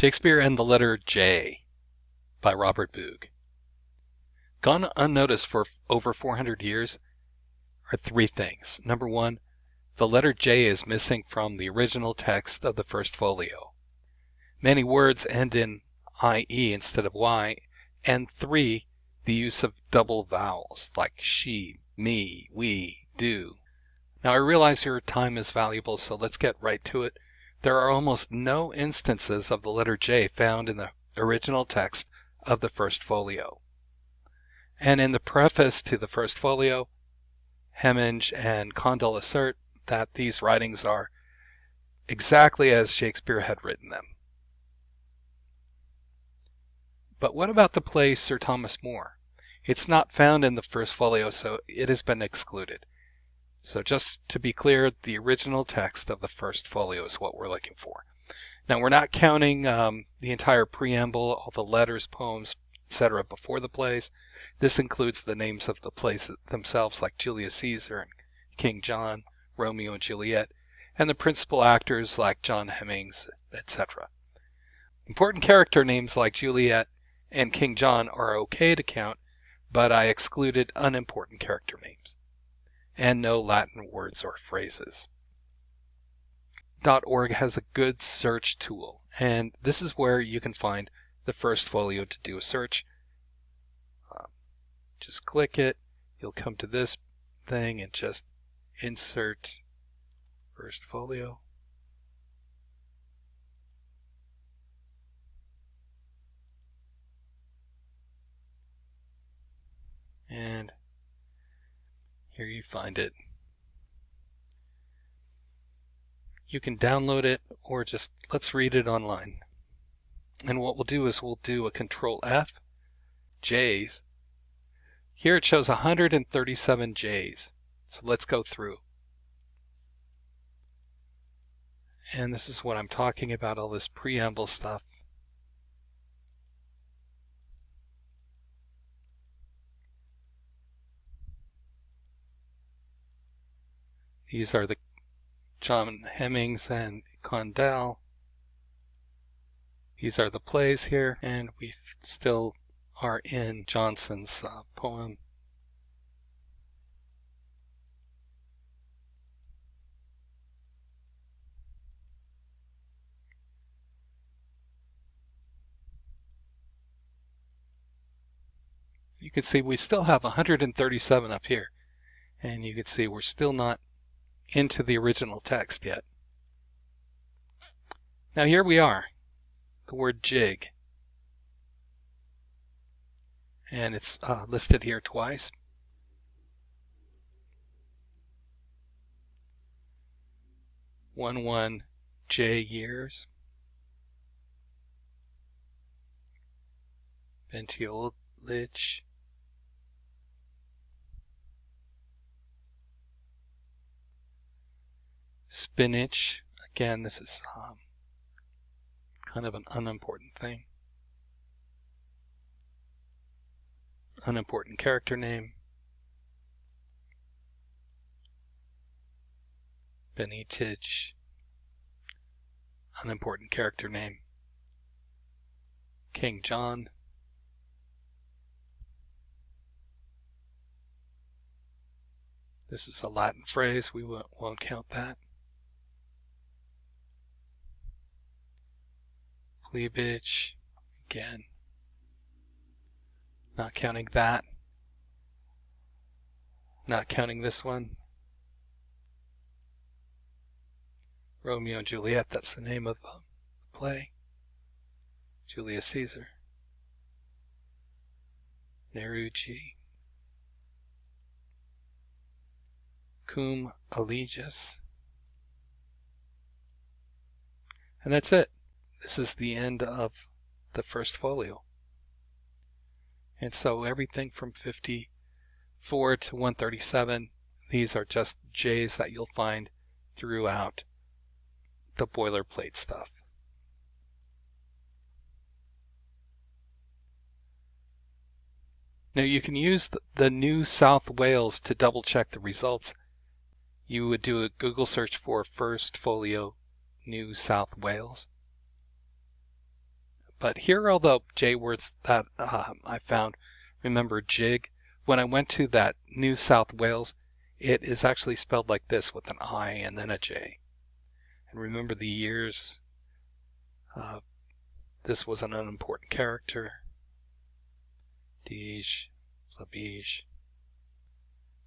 Shakespeare and the Letter J by Robert Boog. Gone unnoticed for over 400 years are three things. Number one, the letter J is missing from the original text of the First Folio. Many words end in IE instead of Y. And three, the use of double vowels like she, me, we, do. Now I realize your time is valuable, so let's get right to it. There are almost no instances of the letter J found in the original text of the First Folio. And in the preface to the First Folio, Hemminge and Condell assert that these writings are exactly as Shakespeare had written them. But what about the play Sir Thomas More? It's not found in the First Folio, so it has been excluded. So just to be clear, the original text of the First Folio is what we're looking for. Now we're not counting the entire preamble, all the letters, poems, etc. before the plays. This includes the names of the plays themselves, like Julius Caesar and King John, Romeo and Juliet, and the principal actors like John Hemmings, etc. Important character names like Juliet and King John are okay to count, but I excluded unimportant character names, and no Latin words or phrases. .org has a good search tool, and this is where you can find the First Folio to do a search. Just click it, you'll come to this thing and just insert First Folio. And here you find it. You can download it or just let's read it online. And what we'll do is we'll do a Control F, J's. Here it shows 137 J's. So let's go through. And this is what I'm talking about, all this preamble stuff. These are the John Hemmings and Condell. These are the plays here, and we still are in Johnson's poem. You can see we still have 137 up here, and you can see we're still not into the original text yet. Now here we are, the word jig, and it's listed here twice. One J years. Ventiolich. Spinach. Again, this is kind of an unimportant thing. Unimportant character name. Benitich. Unimportant character name. King John. This is a Latin phrase, we won't count that. Cleavage, again, not counting that. Not counting this one. Romeo and Juliet, that's the name of the play. Julius Caesar. Nerugi. Cum allegius. And that's it. This is the end of the First Folio. And so everything from 54 to 137, these are just J's that you'll find throughout the boilerplate stuff. Now you can use the New South Wales to double check the results. You would do a Google search for First Folio New South Wales. But here are all the J words that I found. Remember jig. When I went to that New South Wales, it is actually spelled like this with an I and then a J. And remember the years. This was an unimportant character. Dij, Labij,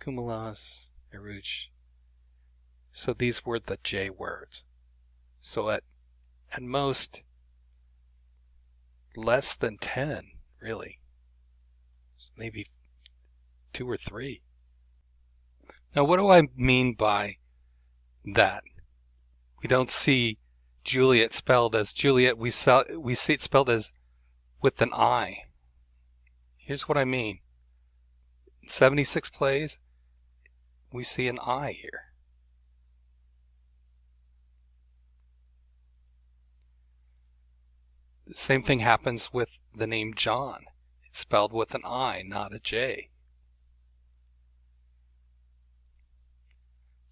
Cumulas, Eruch. So these were the J words. So at most, less than 10, really. Maybe 2 or 3. Now what do I mean by that? We don't see Juliet spelled as Juliet, we see it spelled as with an I. Here's what I mean. In 76 plays, we see an I here. The same thing happens with the name John. It's spelled with an I, not a J.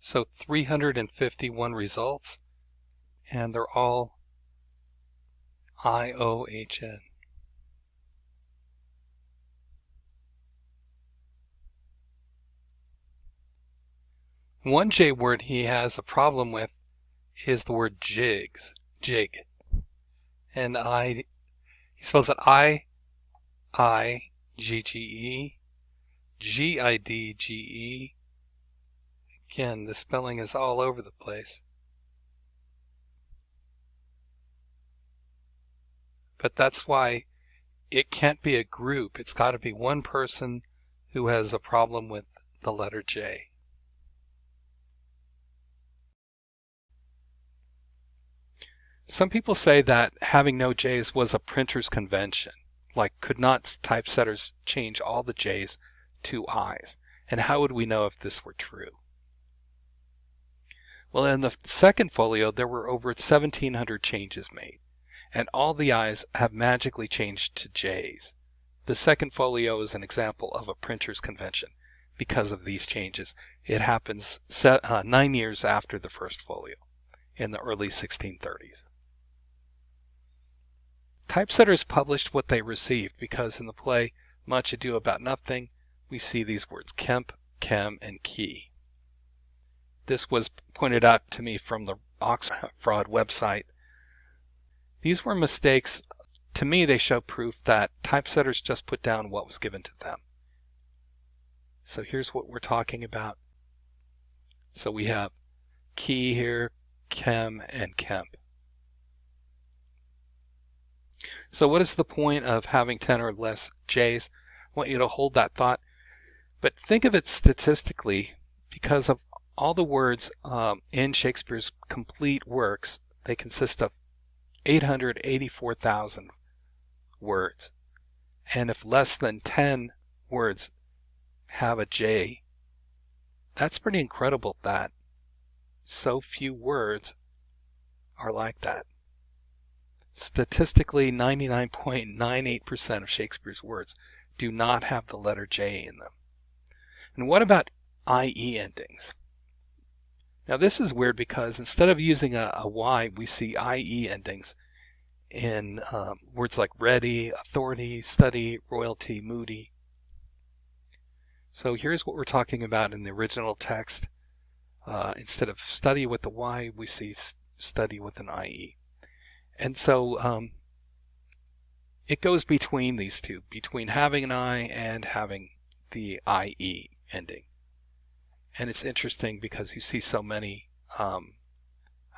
So 351 results, and they're all IOHN. One J word he has a problem with is the word jigs, jig. And he spells it I-I-G-G-E, G-I-D-G-E. Again, the spelling is all over the place. But that's why it can't be a group. It's got to be one person who has a problem with the letter J. Some people say that having no J's was a printer's convention. Like, could not typesetters change all the J's to I's? And how would we know if this were true? Well, in the second folio, there were over 1,700 changes made, and all the I's have magically changed to J's. The second folio is an example of a printer's convention because of these changes. It happens 9 years after the first folio, in the early 1630s. Typesetters published what they received because in the play Much Ado About Nothing, we see these words Kemp, Chem, and Key. This was pointed out to me from the Oxford Fraud website. These were mistakes. To me, they show proof that typesetters just put down what was given to them. So here's what we're talking about. So we have Key here, Chem, and Kemp. So what is the point of having 10 or less J's? I want you to hold that thought. But think of it statistically, because of all the words in Shakespeare's complete works, they consist of 884,000 words. And if less than 10 words have a J, that's pretty incredible that so few words are like that. Statistically, 99.98% of Shakespeare's words do not have the letter J in them. And what about IE endings? Now this is weird because instead of using a Y, we see IE endings in words like ready, authority, study, royalty, moody. So here's what we're talking about in the original text. Instead of study with the Y, we see study with an IE. And so it goes between these two, between having an I and having the IE ending. And it's interesting because you see so many of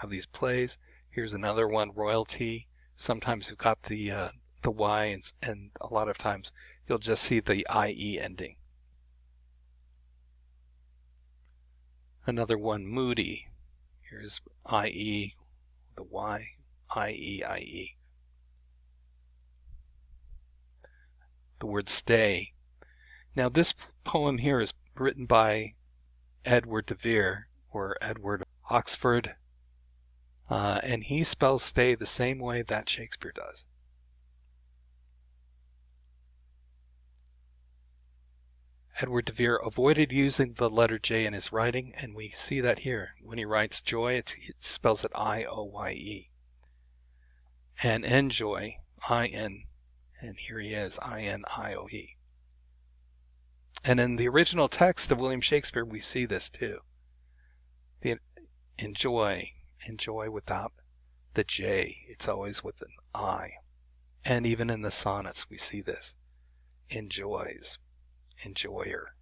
these plays. Here's another one, royalty. Sometimes you've got the Y, and a lot of times you'll just see the IE ending. Another one, moody. Here's IE, the Y. IE. The word stay. Now this poem here is written by Edward de Vere, or Edward Oxford, and he spells stay the same way that Shakespeare does. Edward de Vere avoided using the letter J in his writing, and we see that here. When he writes joy, it spells it I-O-Y-E. And enjoy, I-N, and here he is, I-N-I-O-E. And in the original text of William Shakespeare, we see this too. The enjoy without the J, it's always with an I. And even in the sonnets, we see this. Enjoys, enjoyer.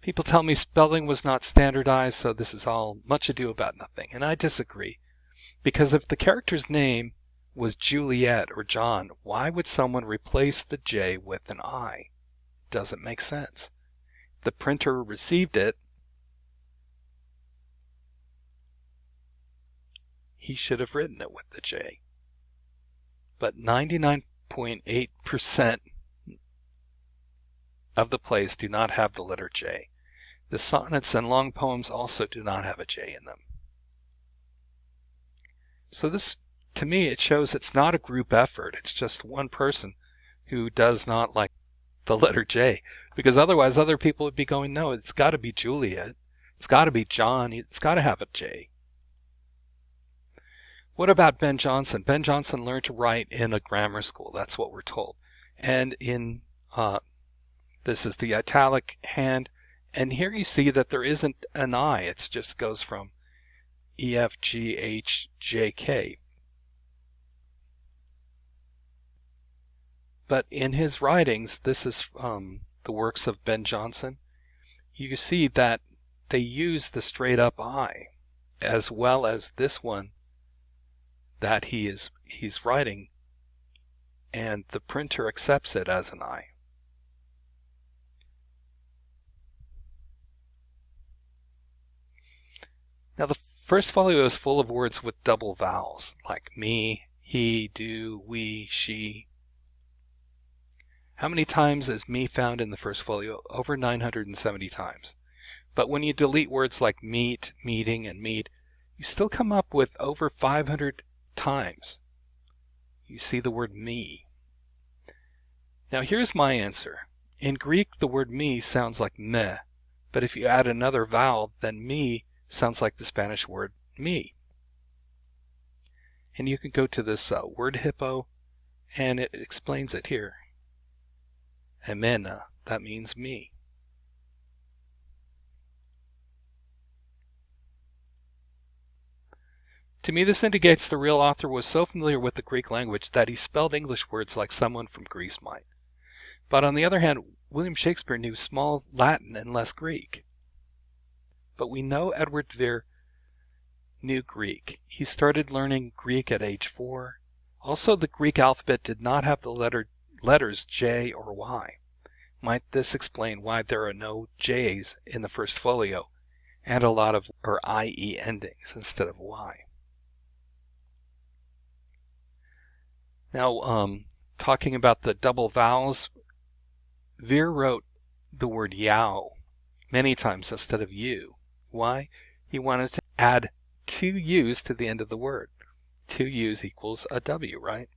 People tell me spelling was not standardized, so this is all much ado about nothing. And I disagree. Because if the character's name was Juliet or John, why would someone replace the J with an I? It doesn't make sense. The printer received it. He should have written it with the J. But 99.8% of the plays do not have the letter J. The sonnets and long poems also do not have a J in them. So this, to me, it shows it's not a group effort. It's just one person who does not like the letter J. Because otherwise other people would be going, no, it's got to be Juliet. It's got to be John. It's got to have a J. What about Ben Jonson? Ben Jonson learned to write in a grammar school. That's what we're told. And in this is the italic hand. And here you see that there isn't an I. It just goes from E, F, G, H, J, K. But in his writings, this is the works of Ben Jonson, you see that they use the straight up I, as well as this one that he's writing, and the printer accepts it as an I. Now the First Folio is full of words with double vowels, like me, he, do, we, she. How many times is me found in the First Folio? Over 970 times. But when you delete words like meet, meeting, and meet, you still come up with over 500 times. You see the word me. Now here's my answer. In Greek, the word me sounds like me, but if you add another vowel, then me sounds like the Spanish word me. And you can go to this word hippo, and it explains it here. Emena, that means me. To me, this indicates the real author was so familiar with the Greek language that he spelled English words like someone from Greece might. But on the other hand, William Shakespeare knew small Latin and less Greek. But we know Edward de Vere knew Greek. He started learning Greek at age 4. Also, the Greek alphabet did not have the letters J or Y. Might this explain why there are no J's in the First Folio and a lot of IE endings instead of Y? Now, talking about the double vowels, Vere wrote the word yow many times instead of you. Why? He wanted to add 2 U's to the end of the word. 2 U's equals a W, right?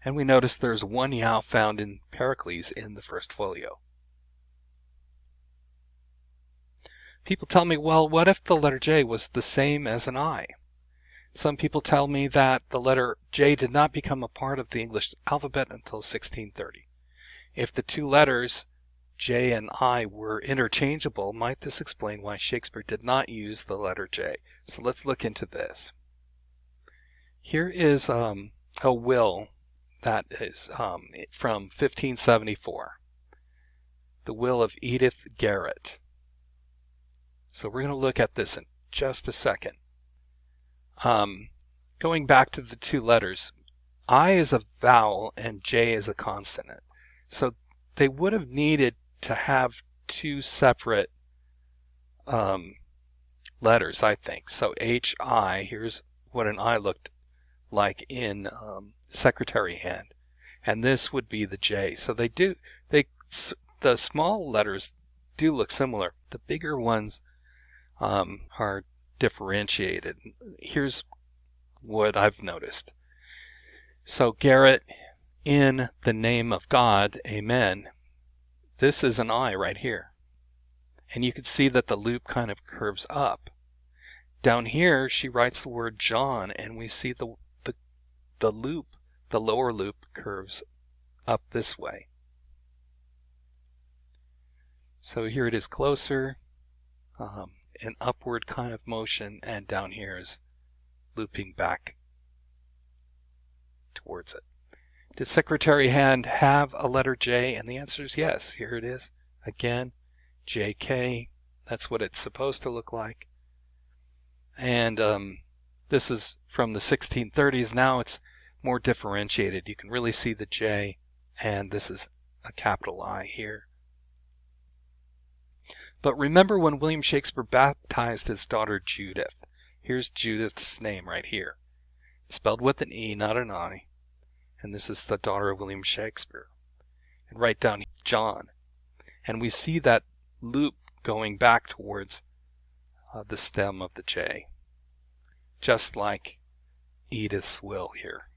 And we notice there's 1 yow found in Pericles in the First Folio. People tell me, well, what if the letter J was the same as an I? Some people tell me that the letter J did not become a part of the English alphabet until 1630. If the 2 letters J and I were interchangeable, might this explain why Shakespeare did not use the letter J? So let's look into this. Here is a will that is from 1574. The will of Edith Garrett. So we're going to look at this in just a second. Going back to the 2 letters, I is a vowel and J is a consonant. So they would have needed to have 2 separate letters, I think. So H-I, here's what an I looked like in secretary hand. And this would be the J. So the small letters do look similar. The bigger ones are differentiated. Here's what I've noticed. So Garrett, in the name of God, amen. This is an I right here. And you can see that the loop kind of curves up. Down here, she writes the word John, and we see the loop, the lower loop curves up this way. So here it is closer, an upward kind of motion, and down here is looping back towards it. Did secretary hand have a letter J? And the answer is yes. Here it is again, JK. That's what it's supposed to look like. And this is from the 1630s. Now it's more differentiated. You can really see the J, and this is a capital I here. But remember when William Shakespeare baptized his daughter Judith. Here's Judith's name right here. It's spelled with an E, not an I. And this is the daughter of William Shakespeare. And right down here, John. And we see that loop going back towards the stem of the J. Just like Edith's will here.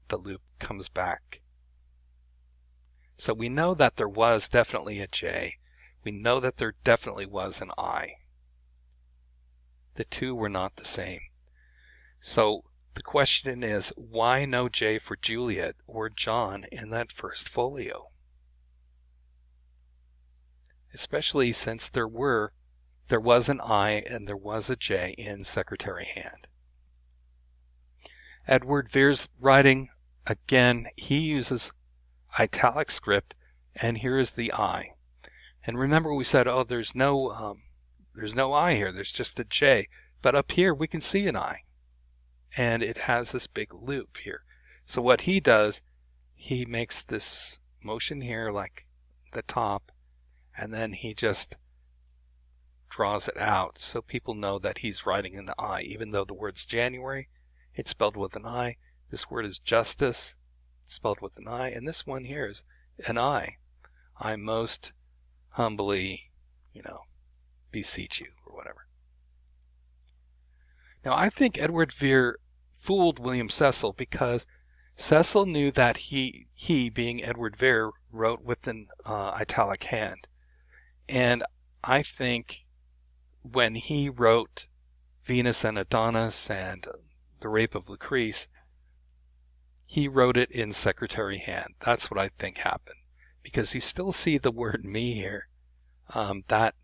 The loop comes back. So we know that there was definitely a J. We know that there definitely was an I. The two were not the same. So the question is, why no J for Juliet or John in that First Folio? Especially since there was an I and there was a J in secretary hand. Edward Vere's writing, again, he uses italic script, and here is the I. And remember we said, oh, there's no I here, there's just a J. But up here we can see an I. And it has this big loop here. So what he does, he makes this motion here like the top, and then he just draws it out so people know that he's writing an I. Even though the word's January, it's spelled with an I. This word is justice, spelled with an I. And this one here is an I. I most humbly, beseech you, or whatever. Now, I think Edward Vere fooled William Cecil because Cecil knew that he being Edward Vere, wrote with an italic hand. And I think when he wrote Venus and Adonis and The Rape of Lucrece, he wrote it in secretary hand. That's what I think happened. Because you still see the word me here. That,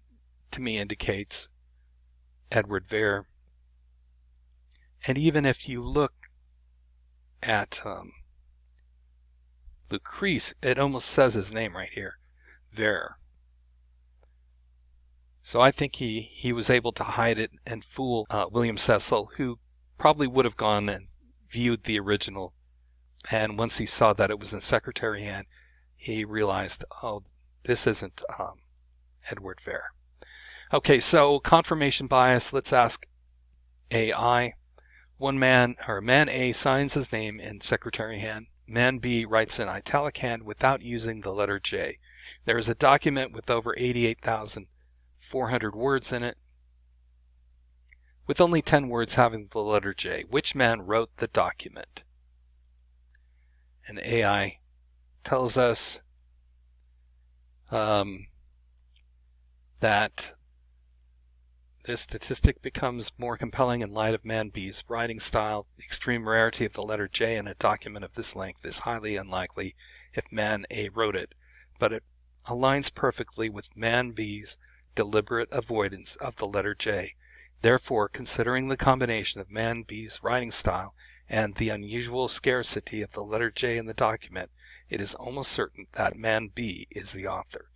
to me, indicates Edward Vere. And even if you look at Lucrece, it almost says his name right here, Vere. So I think he was able to hide it and fool William Cecil, who probably would have gone and viewed the original. And once he saw that it was in secretary hand, he realized, oh, this isn't Edward Vere. Okay, so confirmation bias. Let's ask AI. Man A signs his name in secretary hand. Man B writes in italic hand without using the letter J. There is a document with over 88,400 words in it, with only 10 words having the letter J. Which man wrote the document? And AI tells us that this statistic becomes more compelling in light of man B's writing style. The extreme rarity of the letter J in a document of this length is highly unlikely if man A wrote it, but it aligns perfectly with man B's deliberate avoidance of the letter J. Therefore, considering the combination of man B's writing style and the unusual scarcity of the letter J in the document, it is almost certain that man B is the author.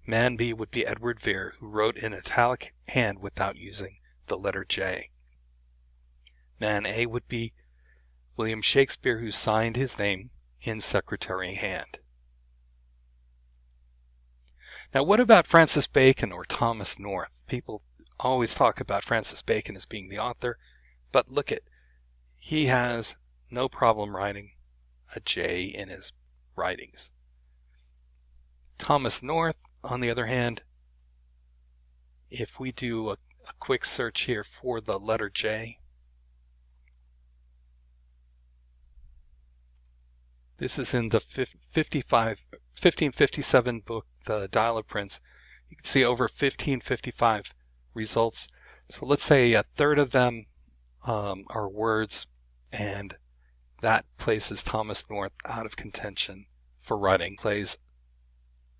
Man B would be Edward Vere, who wrote in italic hand without using the letter J. Man A would be William Shakespeare, who signed his name in secretary hand. Now, what about Francis Bacon or Thomas North? People always talk about Francis Bacon as being the author, but look at, he has no problem writing a J in his writings. Thomas North, on the other hand, if we do a quick search here for the letter J, this is in the 1557 book, The Dial of Prince. You can see over 1555 results. So let's say a third of them are words, and that places Thomas North out of contention for writing plays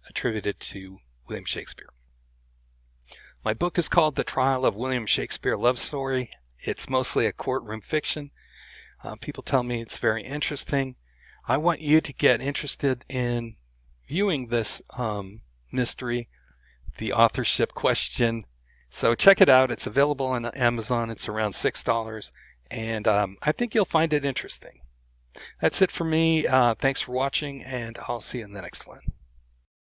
attributed to William Shakespeare. My book is called The Trial of William Shakespeare Love Story. It's mostly a courtroom fiction. People tell me it's very interesting. I want you to get interested in viewing this mystery, the authorship question. So check it out. It's available on Amazon. It's around $6, and I think you'll find it interesting. That's it for me. Thanks for watching, and I'll see you in the next one.